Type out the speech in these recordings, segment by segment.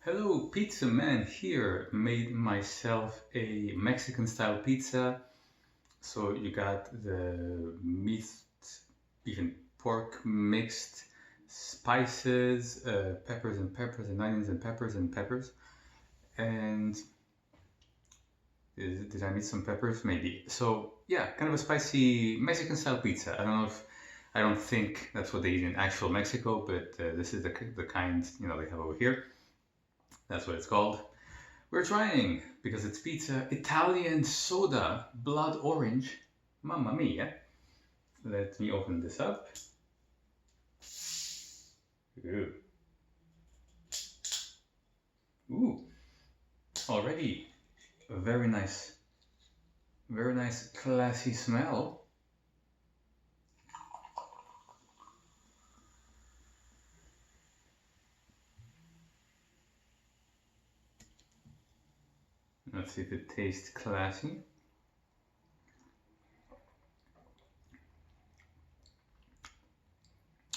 Hello, Pizza Man here. Made myself a Mexican style pizza. So you got the meat, even pork mixed, spices, peppers and peppers and onions and peppers and peppers. And did I miss some peppers? Maybe. So yeah, kind of a spicy Mexican style pizza. I don't think that's what they eat in actual Mexico, but this is the kind they have over here. That's what it's called. We're trying, because it's pizza, Italian soda, blood orange. Mamma mia. Let me open this up. Ooh. Ooh. Already a very nice, classy smell. Let's see if it tastes classy.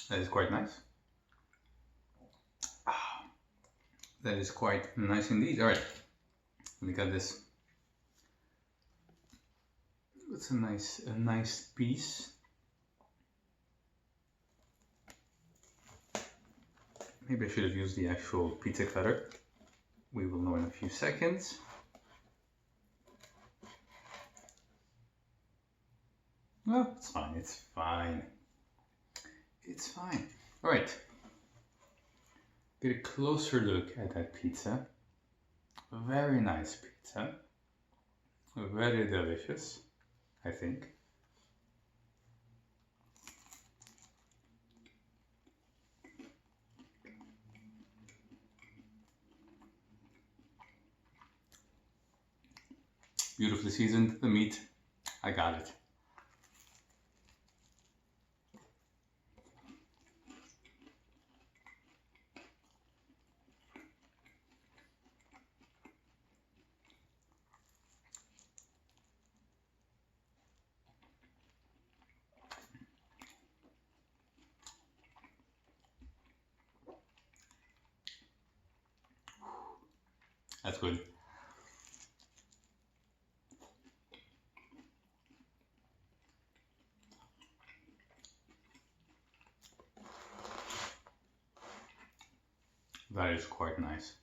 That is quite nice. That is quite nice indeed. All right, let me cut this. It's a nice piece. Maybe I should have used the actual pizza cutter. We will know in a few seconds. No, it's fine, it's fine. It's fine. All right. Get a closer look at that pizza. Very nice pizza. Very delicious, I think. Beautifully seasoned, the meat, I got it. That's good. That is quite nice.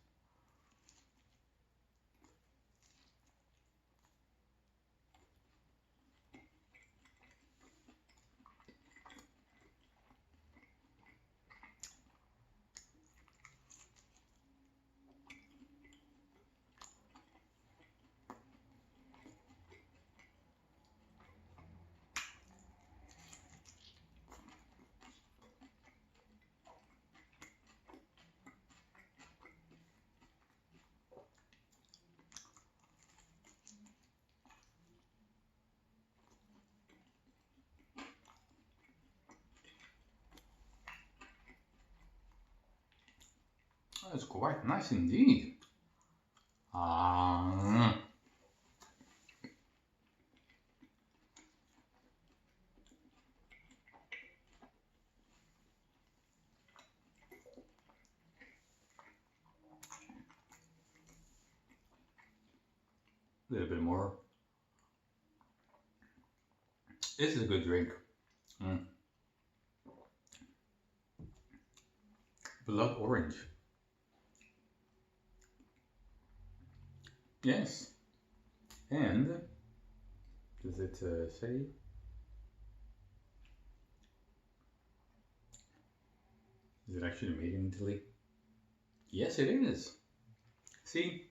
That's quite nice indeed. A little bit more. This is a good drink. Blood orange. Yes. And does it say? Is it actually made in Italy? Yes, it is. See,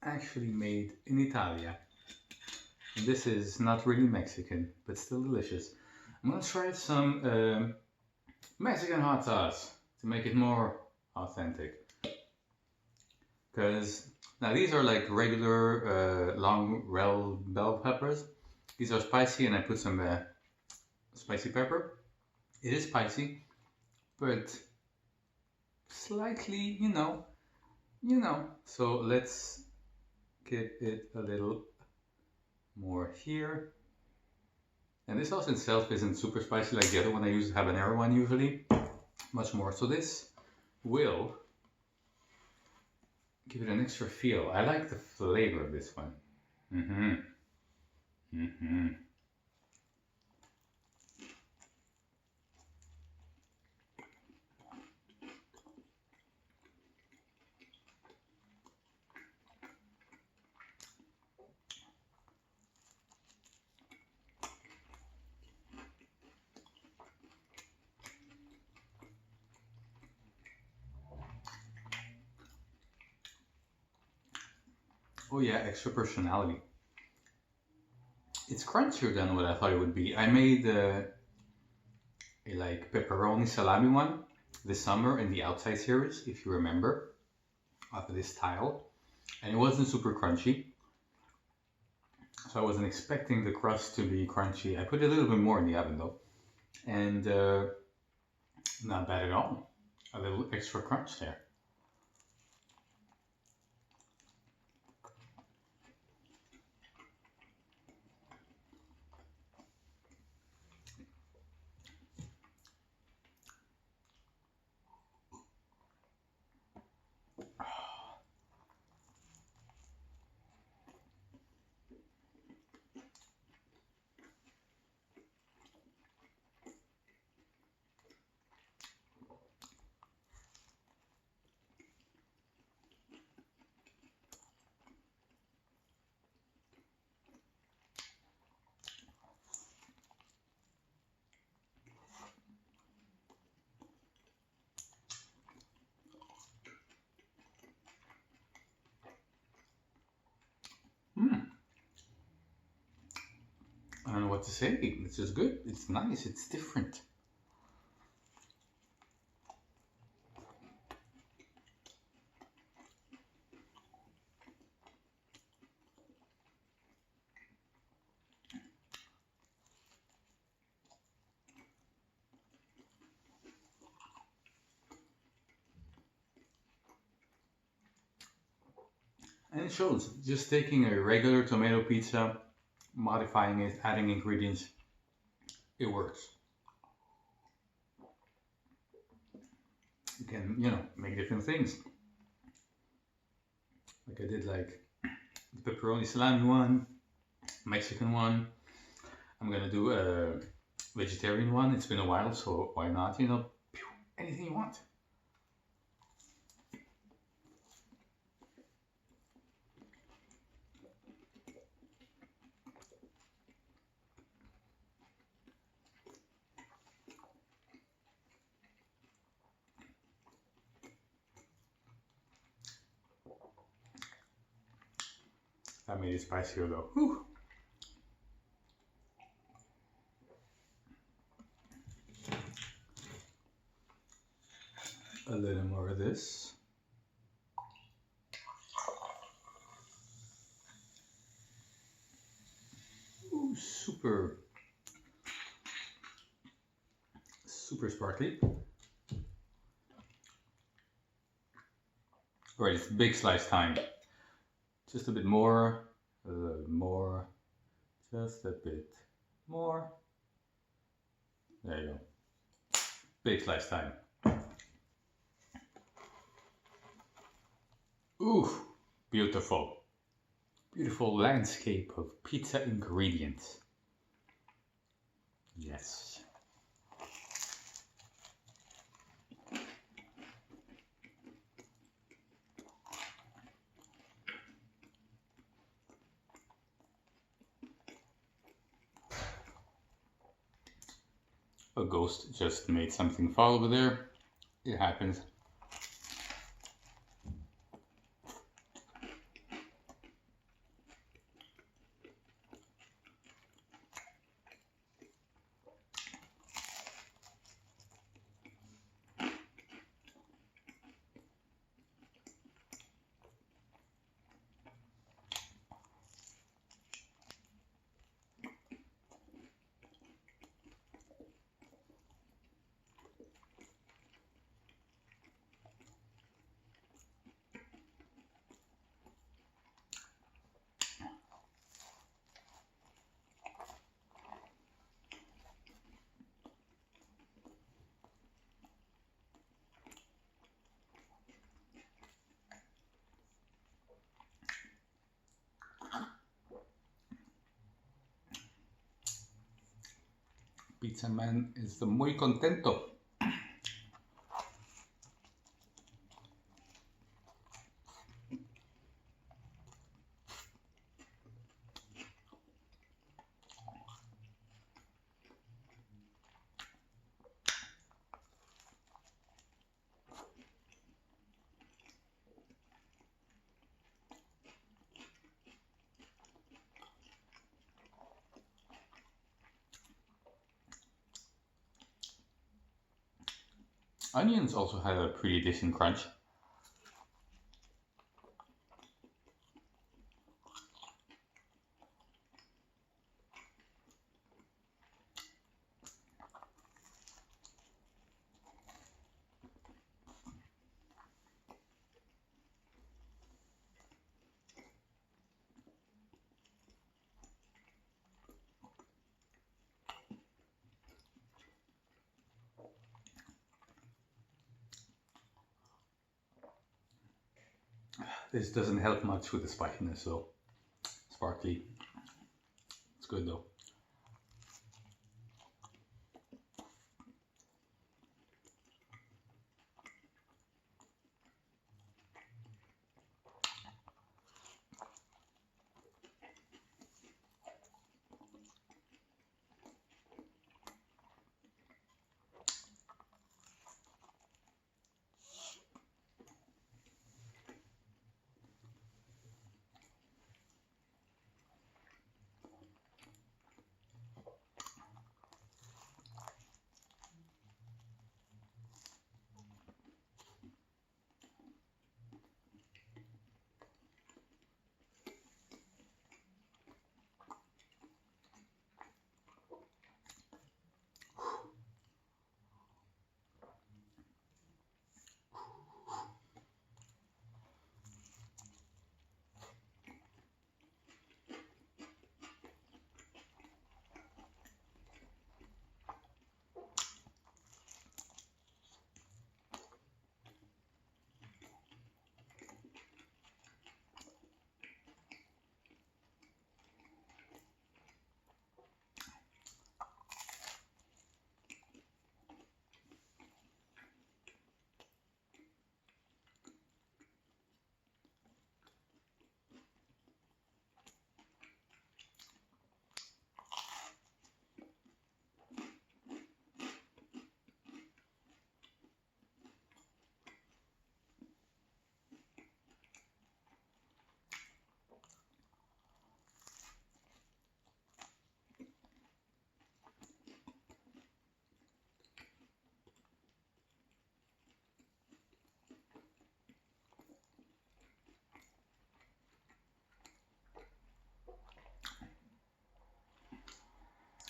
actually made in Italia. And this is not really Mexican, but still delicious. I'm gonna try some Mexican hot sauce to make it more authentic. Because now these are like regular long bell peppers. These are spicy, and I put some spicy pepper. It is spicy, but slightly, So let's give it a little more here. And this sauce itself isn't super spicy like the other one. I use habanero one usually, much more. So this will give it an extra feel. I like the flavor of this one. Mm-hmm. Mm-hmm. Oh yeah, extra personality. It's crunchier than what I thought it would be. I made a like pepperoni salami one this summer in the outside series, if you remember, of this tile, and it wasn't super crunchy. So I wasn't expecting the crust to be crunchy. I put a little bit more in the oven though, and not bad at all. A little extra crunch there. Mm, I don't know what to say. It's just good. It's nice. It's different. And it shows. Just taking a regular tomato pizza, modifying it, adding ingredients, it works. You can, make different things. Like I did like the pepperoni salami one, Mexican one. I'm gonna do a vegetarian one. It's been a while, so why not? Anything you want. That made it spicier though. Whew. A little more of this. Ooh, super, super sparkly. Alright, it's big slice time. Just a bit more, a little more, just a bit more. There you go. Big slice time. Ooh, beautiful. Beautiful landscape of pizza ingredients. Yes. A ghost just made something fall over there. It happens. Pizza Man está muy contento. Onions also had a pretty decent crunch. This doesn't help much with the spiciness, so sparkly. It's good though.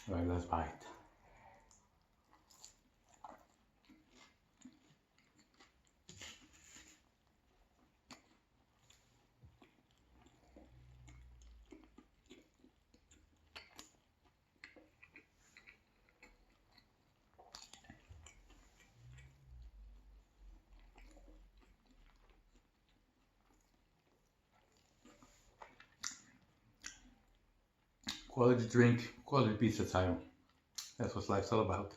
Right, let's bite. Quality drink, quality pizza time. That's what life's all about.